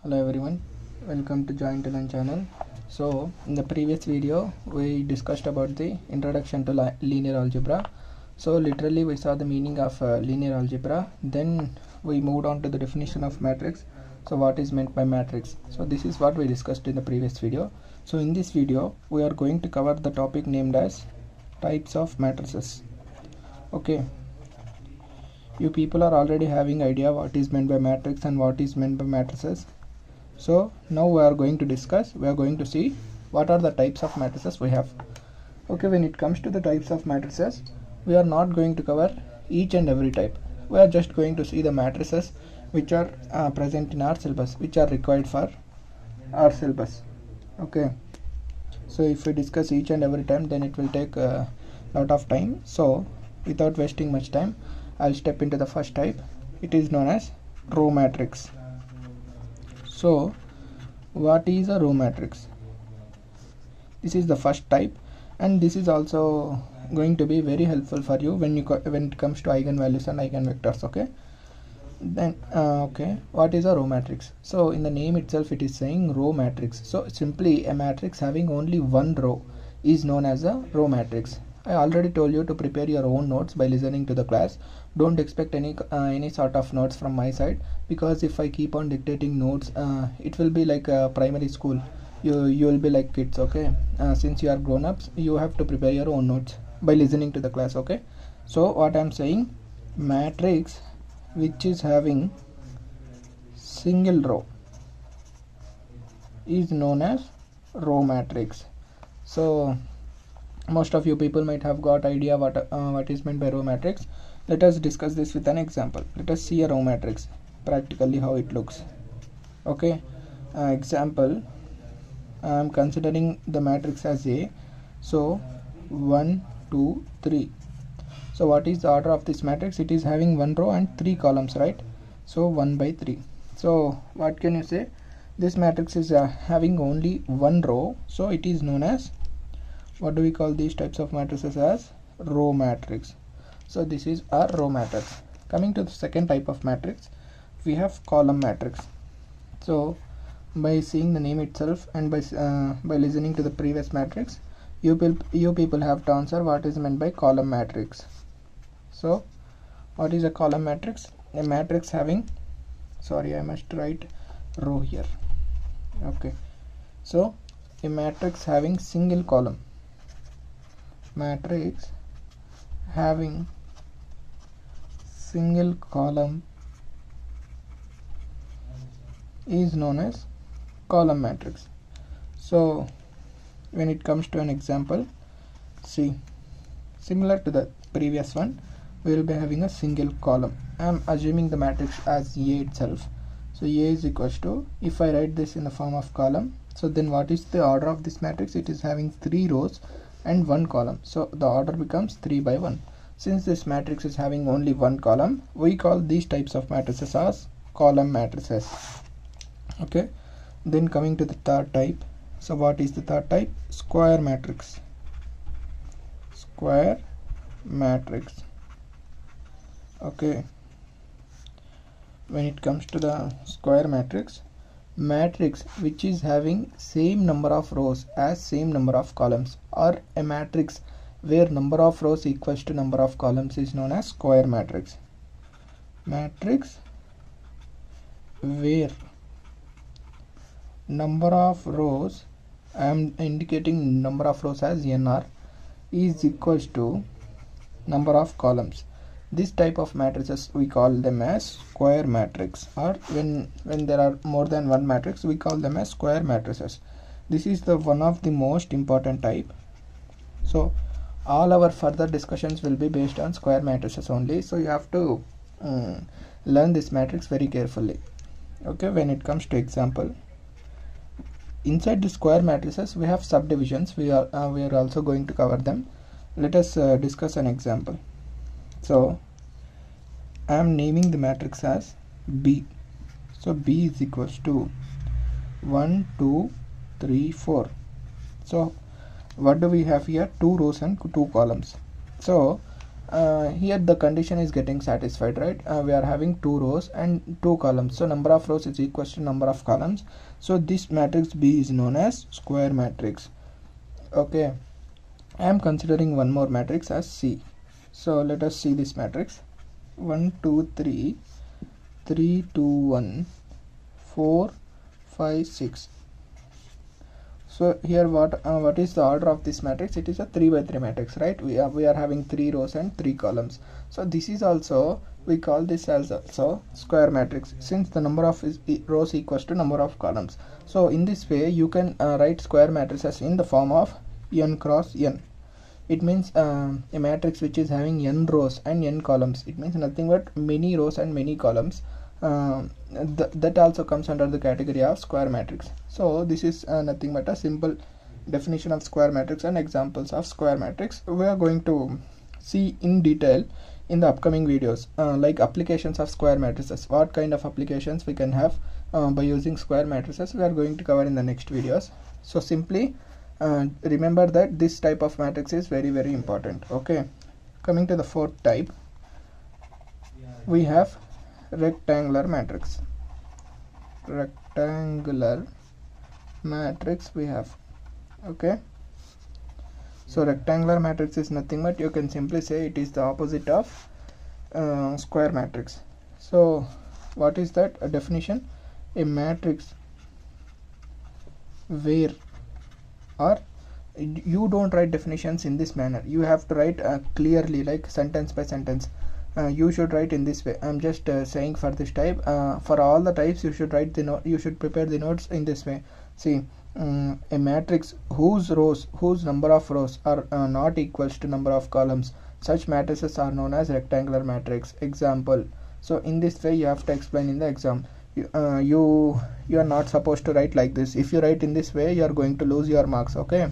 Hello everyone, welcome to Join to Learn channel. So in the previous video we discussed about the introduction to linear algebra. So literally we saw the meaning of linear algebra, then we moved on to the definition of matrix. So what is meant by matrix? So this is what we discussed in the previous video. So in this video we are going to cover the topic named as types of matrices. Okay, you people are already having idea what is meant by matrix and what is meant by matrices. So now we are going to see what are the types of matrices we have. Okay, when it comes to the types of matrices, we are not going to cover each and every type. We are just going to see the matrices which are present in our syllabus, which are required for our syllabus. Okay, so if we discuss each and every time, then it will take a lot of time. So without wasting much time, I'll step into the first type. It is known as row matrix. So what is a row matrix? This is the first type, and this is also going to be very helpful for you when it comes to eigenvalues and eigenvectors. Okay, then what is a row matrix? So in the name itself it is saying row matrix. So simply a matrix having only one row is known as a row matrix. I already told you to prepare your own notes by listening to the class. Don't expect any sort of notes from my side, because if I keep on dictating notes, it will be like primary school. You will be like kids. Okay, since you are grown-ups, you have to prepare your own notes by listening to the class. Okay, so what I am saying, matrix which is having single row is known as row matrix. So most of you people might have got idea what is meant by row matrix. Let us discuss this with an example. Let us see a row matrix practically how it looks. Okay, example, I am considering the matrix as A. So 1 2 3. So what is the order of this matrix? It is having one row and three columns, right? So 1 by 3. So what can you say? This matrix is having only one row, so it is known as, what do we call these types of matrices? As row matrix. So this is our row matrix. Coming to the second type of matrix, we have column matrix. So by seeing the name itself and by listening to the previous matrix, you people have to answer what is meant by column matrix. So what is a column matrix? A matrix having, sorry, I must write row here. Okay, so a matrix having single column. Matrix having single column is known as column matrix. So when it comes to an example, see, similar to the previous one, we will be having a single column. I am assuming the matrix as A itself. So A is equals to, if I write this in the form of column, so then what is the order of this matrix? It is having 3 rows and 1 column, so the order becomes 3 by 1. Since this matrix is having only one column, we call these types of matrices as column matrices. Okay, then coming to the third type. So what is the third type? Square matrix. Square matrix. Okay, when it comes to the square matrix, matrix which is having same number of rows as same number of columns, or a matrix where number of rows equals to number of columns is known as square matrix. Matrix where number of rows, I am indicating number of rows as NR, is equals to number of columns. This type of matrices we call them as square matrix, or when there are more than one matrix, we call them as square matrices. This is the one of the most important type. So all our further discussions will be based on square matrices only, so you have to learn this matrix very carefully. Okay, when it comes to example, inside the square matrices we have subdivisions. We are also going to cover them. Let us discuss an example. So I am naming the matrix as B. So B is equals to 1 2 3 4. So what do we have here? 2 rows and 2 columns. So here the condition is getting satisfied, right? We are having 2 rows and 2 columns, so number of rows is equals to number of columns. So this matrix B is known as square matrix. Okay, I am considering one more matrix as C. So let us see this matrix. 1 2 3 3 2 1 4 5 6. So here what is the order of this matrix? It is a 3 by 3 matrix, right? We are having 3 rows and 3 columns. So this is also, we call this as also square matrix, since the number of rows equals to number of columns. So in this way you can write square matrices in the form of n cross n. It means a matrix which is having n rows and n columns. It means nothing but many rows and many columns. That also comes under the category of square matrix. So this is nothing but a simple definition of square matrix and examples of square matrix. We are going to see in detail in the upcoming videos, like applications of square matrices. What kind of applications we can have by using square matrices, we are going to cover in the next videos. So simply remember that this type of matrix is very important. Okay, coming to the fourth type, we have rectangular matrix. Rectangular matrix we have. Okay, so rectangular matrix is nothing but, you can simply say it is the opposite of square matrix. So what is that? A definition: a matrix where, or you don't write definitions in this manner, you have to write clearly, like sentence by sentence. You should write in this way. I'm just saying for this type. For all the types you should write the note, you should prepare the notes in this way. See, a matrix whose number of rows are not equals to number of columns, such matrices are known as rectangular matrix. Example. So in this way you have to explain in the exam. You are not supposed to write like this. If you write in this way, you are going to lose your marks. Okay,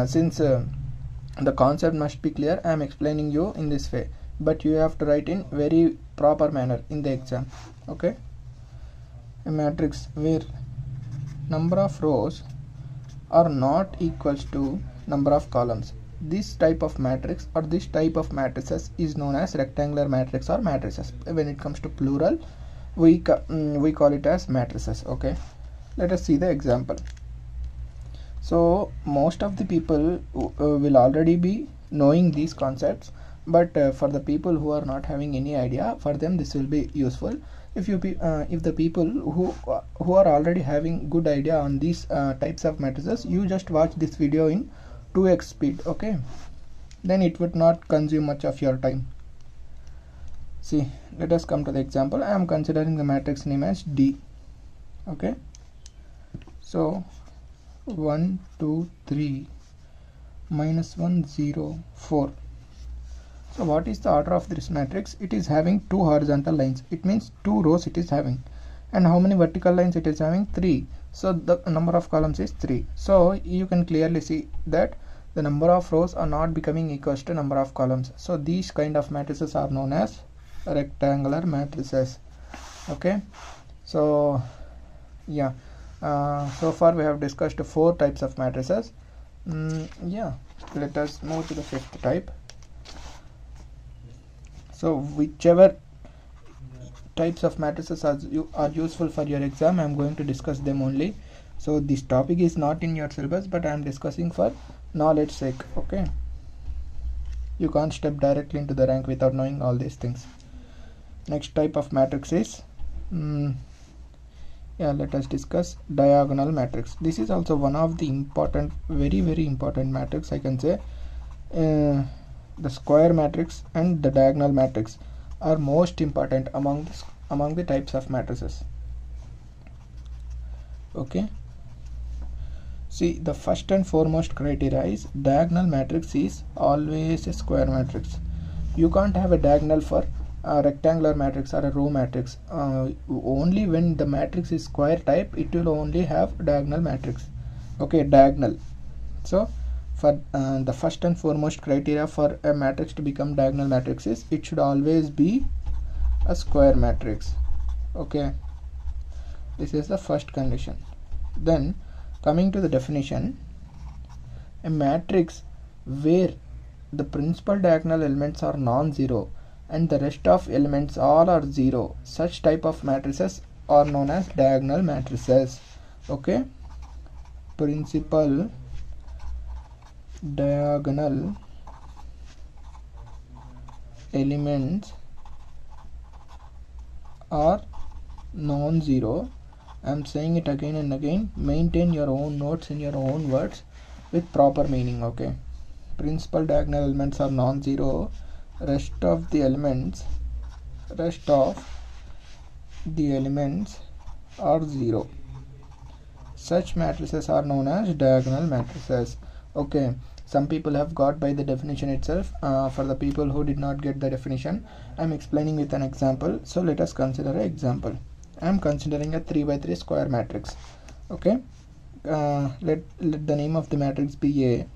since the concept must be clear, I am explaining you in this way, but you have to write in very proper manner in the exam. Okay, a matrix where number of rows are not equals to number of columns. This type of matrix or this type of matrices is known as rectangular matrix or matrices. When it comes to plural, we call it as matrices. Okay, let us see the example. So most of the people will already be knowing these concepts, but for the people who are not having any idea, for them this will be useful. If the people who are already having good idea on these types of matrices, you just watch this video in 2x speed. Okay, then it would not consume much of your time. See, let us come to the example. I am considering the matrix name as D. Okay, so 1 2 3 -1 0 4. So what is the order of this matrix? It is having 2 horizontal lines. It means 2 rows it is having. And how many vertical lines it is having? 3. So the number of columns is 3. So you can clearly see that the number of rows are not becoming equals to number of columns. So these kind of matrices are known as rectangular matrices. Okay, so yeah, so far we have discussed 4 types of matrices. Yeah, let us move to the 5th type. So whichever types of matrices are useful for your exam, I am going to discuss them only. So this topic is not in your syllabus, but I am discussing for knowledge sake. Okay, you can't step directly into the rank without knowing all these things. Next type of matrix is let us discuss diagonal matrix. This is also one of the important, very important matrix, I can say. The square matrix and the diagonal matrix are most important among the types of matrices. Okay, see, the first and foremost criteria is diagonal matrix is always a square matrix. You can't have a diagonal for a rectangular matrix or a row matrix. Only when the matrix is square type, it will only have diagonal matrix. Okay, diagonal. So for the first and foremost criteria for a matrix to become diagonal matrix is it should always be a square matrix. Okay, this is the first condition. Then coming to the definition, a matrix where the principal diagonal elements are non-zero and the rest of elements all are zero, such type of matrices are known as diagonal matrices. Okay, principal diagonal elements are non-zero. I am saying it again and again. Maintain your own notes in your own words with proper meaning. Okay, principal diagonal elements are non-zero, rest of the elements are zero. Such matrices are known as diagonal matrices. Okay, some people have got by the definition itself. For the people who did not get the definition, I am explaining with an example. So let us consider an example. I am considering a 3 by 3 square matrix. Okay, let the name of the matrix be A,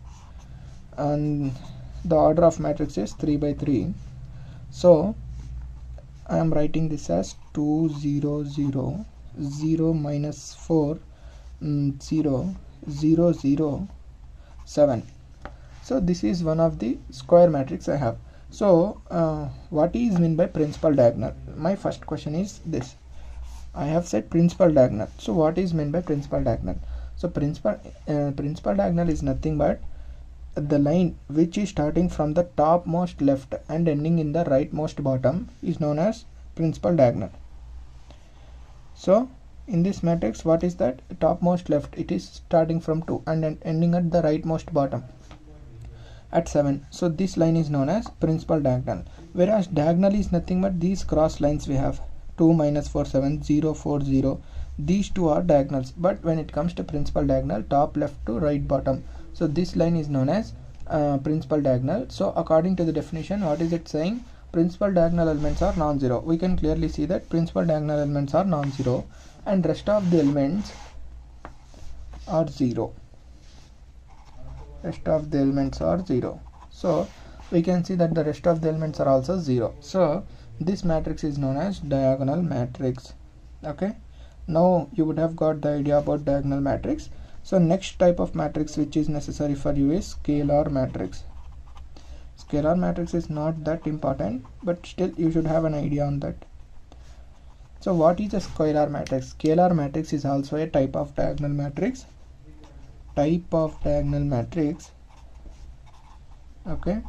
and the order of matrix is 3 by 3. So I am writing this as 2 0 0 0 minus 4 0 0 0 7. So this is one of the square matrix I have. So what is meant by principal diagonal? My first question is this. I have said principal diagonal. So what is meant by principal diagonal? So principal diagonal is nothing but the line which is starting from the topmost left and ending in the rightmost bottom is known as principal diagonal. So in this matrix, what is that? Topmost left, it is starting from 2 and ending at the rightmost bottom at 7. So this line is known as principal diagonal. Whereas diagonal is nothing but these cross lines we have, 2 minus 4 7 0 4 0. These two are diagonals. But when it comes to principal diagonal, top left to right bottom, so this line is known as principal diagonal. So according to the definition, what is it saying? Principal diagonal elements are non-zero. We can clearly see that principal diagonal elements are non-zero and rest of the elements are 0. Rest of the elements are 0. So we can see that the rest of the elements are also 0. So this matrix is known as diagonal matrix. Okay, now you would have got the idea about diagonal matrix. So next type of matrix which is necessary for you is scalar matrix. Scalar matrix is not that important, but still you should have an idea on that. So what is a scalar matrix? Scalar matrix is also a type of diagonal matrix. Okay,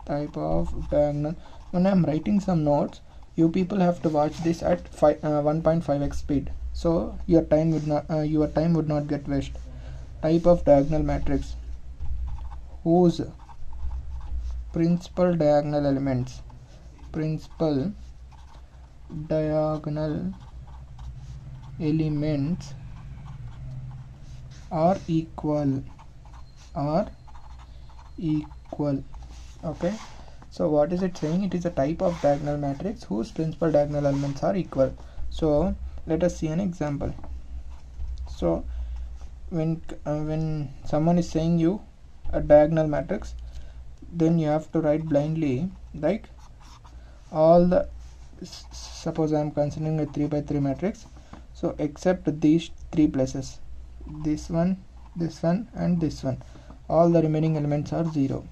type of diagonal. When I am writing some notes, you people have to watch this at 1.5x speed, so your time would not get wasted. Type of diagonal matrix whose principal diagonal elements are equal. Okay, so what is it saying? It is a type of diagonal matrix whose principal diagonal elements are equal. So let us see an example. So when someone is saying you a diagonal matrix, then you have to write blindly like all the, suppose I am considering a 3 by 3 matrix, so except these 3 places, this one and this one, all the remaining elements are 0.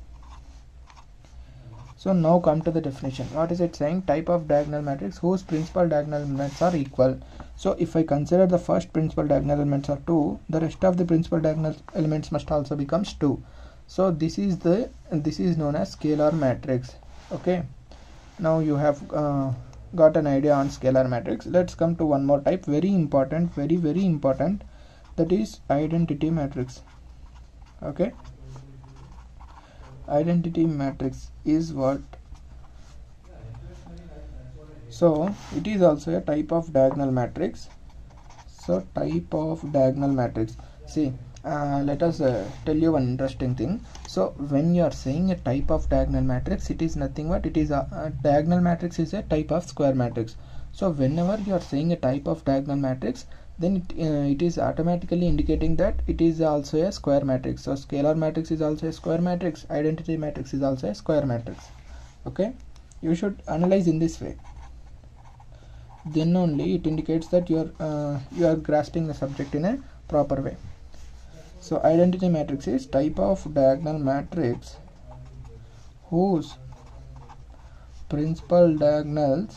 So now come to the definition. What is it saying? Type of diagonal matrix whose principal diagonal elements are equal. So if I consider the first principal diagonal elements are 2, the rest of the principal diagonal elements must also becomes 2. So this is known as scalar matrix. Okay, now you have got an idea on scalar matrix. Let's come to one more type, very important, very important, that is identity matrix. Okay, identity matrix is what? So it is also a type of diagonal matrix. So type of diagonal matrix, see, let us tell you one interesting thing. So when you are saying a type of diagonal matrix, it is nothing but it is a diagonal matrix is a type of square matrix. So whenever you are saying a type of diagonal matrix, then it is automatically indicating that it is also a square matrix. So scalar matrix is also a square matrix, identity matrix is also a square matrix. Okay, you should analyze in this way, then only it indicates that you are grasping the subject in a proper way. So identity matrix is type of diagonal matrix whose principal diagonal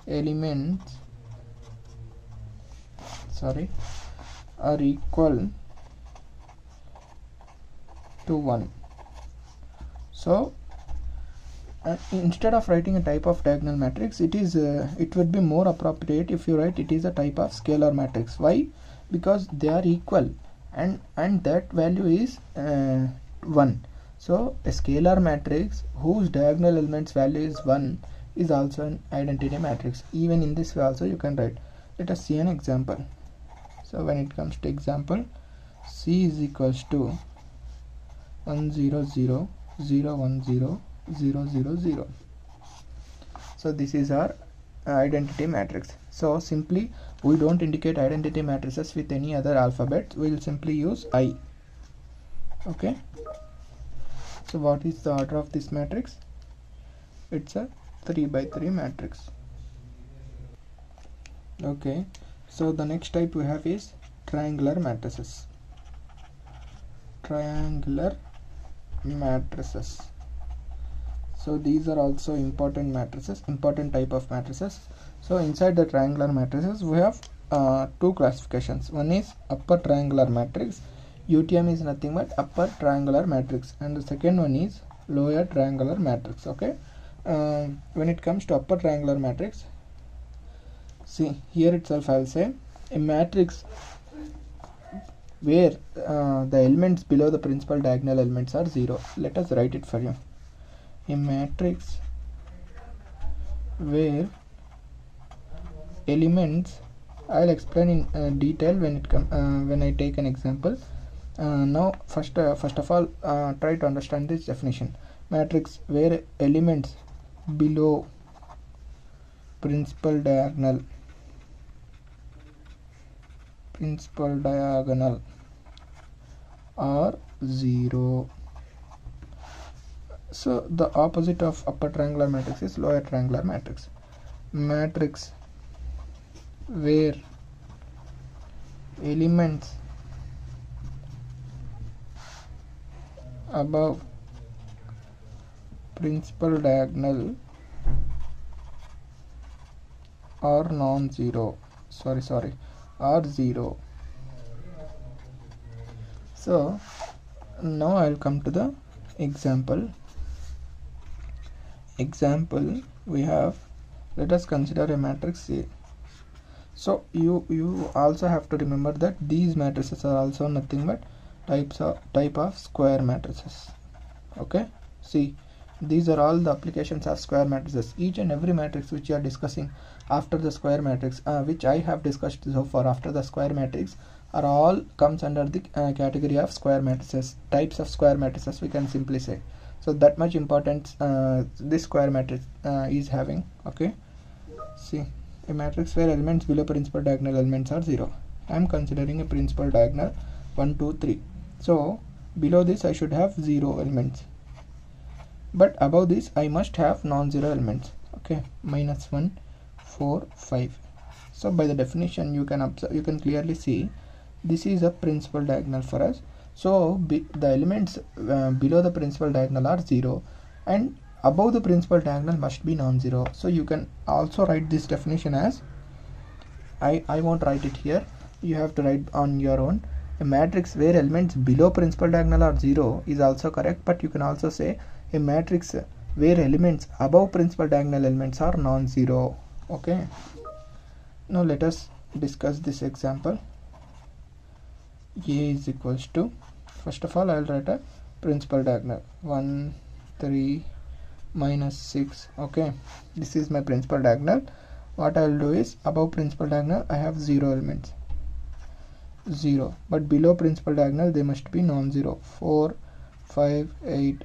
elements are equal to 1. So instead of writing a type of diagonal matrix, it would be more appropriate if you write it is a type of scalar matrix. Why? Because they are equal and that value is 1. So a scalar matrix whose diagonal elements value is 1 is also an identity matrix. Even in this way also you can write. Let us see an example. So when it comes to example, C is equals to 1 0 0 0 1 0 0 0 0. So this is our identity matrix. So simply we don't indicate identity matrices with any other alphabet, we will simply use I. Okay, so what is the order of this matrix? It's a 3 by 3 matrix. Okay, so the next type we have is triangular matrices. So these are also important type of matrices. So inside the triangular matrices we have two classifications. One is upper triangular matrix. UTM is nothing but upper triangular matrix, and the second one is lower triangular matrix. Okay, when it comes to upper triangular matrix, see here itself I'll say a matrix where the elements below the principal diagonal elements are 0. Let us write it for you. A matrix where elements, I'll explain in detail when I take an example. Now first of all try to understand this definition. Matrix where elements below principal diagonal are 0. So the opposite of upper triangular matrix is lower triangular matrix. Matrix where elements above principal diagonal are non-zero, are 0. So now I'll come to the example. We have, let us consider a matrix A. So you also have to remember that these matrices are also nothing but type of square matrices. Okay, see, these are all the applications of square matrices. Each and every matrix which you are discussing after the square matrix, which I have discussed so far after the square matrix, are all comes under the category of square matrices, types of square matrices we can simply say. So that much importance this square matrix is having. Okay, see, a matrix where elements below principal diagonal elements are 0. I am considering a principal diagonal 1 2 3. So below this I should have 0 elements, but above this I must have non-zero elements. Okay, -1 4 5. So by the definition you can clearly see this is a principal diagonal for us. So the elements below the principal diagonal are 0 and above the principal diagonal must be non-zero. So you can also write this definition as, I won't write it here, you have to write on your own. A matrix where elements below principal diagonal are 0 is also correct, but you can also say a matrix where elements above principal diagonal elements are non-zero. Okay, now let us discuss this example. A is equals to, first of all I will write a principal diagonal 1 3 -6. Okay, this is my principal diagonal. What I will do is, above principal diagonal I have 0 elements, 0, but below principal diagonal they must be non-zero, 4 5 8.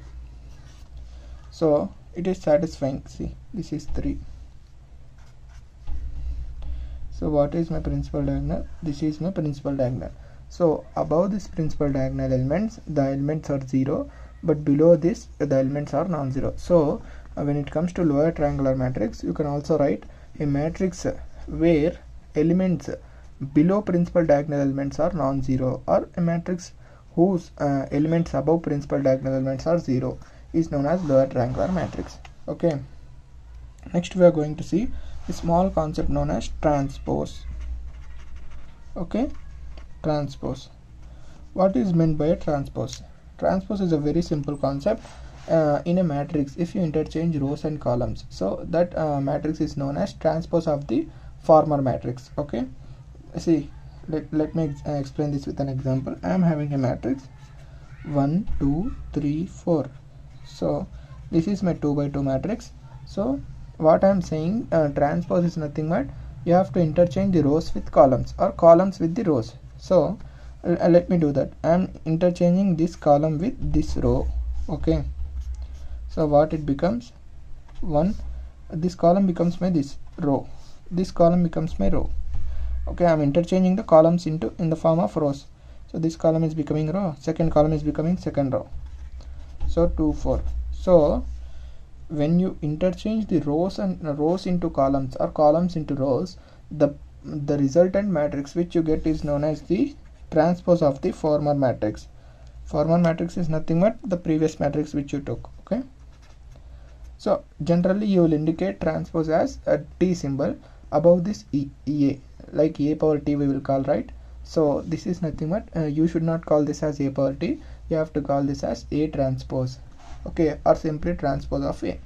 So it is satisfying. See, this is 3. So what is my principal diagonal? This is my principal diagonal. So above this principal diagonal elements, the elements are 0, but below this the elements are non-zero. So when it comes to lower triangular matrix, you can also write a matrix where elements below principal diagonal elements are non-zero, or a matrix whose elements above principal diagonal elements are 0 is known as lower triangular matrix. Okay, next we are going to see a small concept known as transpose. Okay, transpose. What is meant by a transpose? Transpose is a very simple concept. In a matrix, if you interchange rows and columns, so that matrix is known as transpose of the former matrix. Okay, see, let me explain this with an example. I am having a matrix 1 2 3 4. So this is my 2 by 2 matrix. So what I am saying, transpose is nothing but you have to interchange the rows with columns or columns with the rows. So let me do that. I am interchanging this column with this row. Okay, so what it becomes, 1, this column becomes my this row, this column becomes my row. Okay, I am interchanging the columns in the form of rows. So this column is becoming row, second column is becoming second row. So 2 4. So when you interchange the rows and rows into columns or columns into rows, the resultant matrix which you get is known as the transpose of the former matrix. Former matrix is nothing but the previous matrix which you took. Okay, so generally you will indicate transpose as a T symbol above this EA, like A power T we will call, right? So this is nothing but you should not call this as A power T, you have to call this as A transpose. Okay, or simply transpose of A.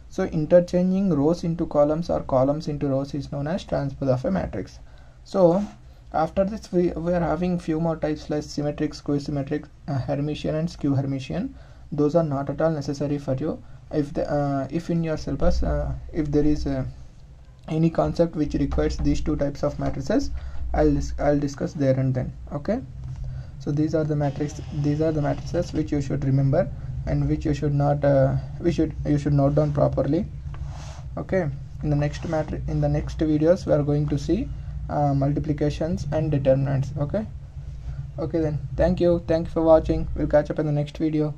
So interchanging rows into columns or columns into rows is known as transpose of a matrix. So after this we are having few more types like symmetric, square-symmetric, Hermitian and skew Hermitian. Those are not at all necessary for you. If in your syllabus if there is any concept which requires these two types of matrices, I'll discuss there and then. Okay, so these are the matrices which you should remember and which you should not you should note down properly. Okay, in the next videos we are going to see multiplications and determinants. Okay then, thank you for watching. We'll catch up in the next video.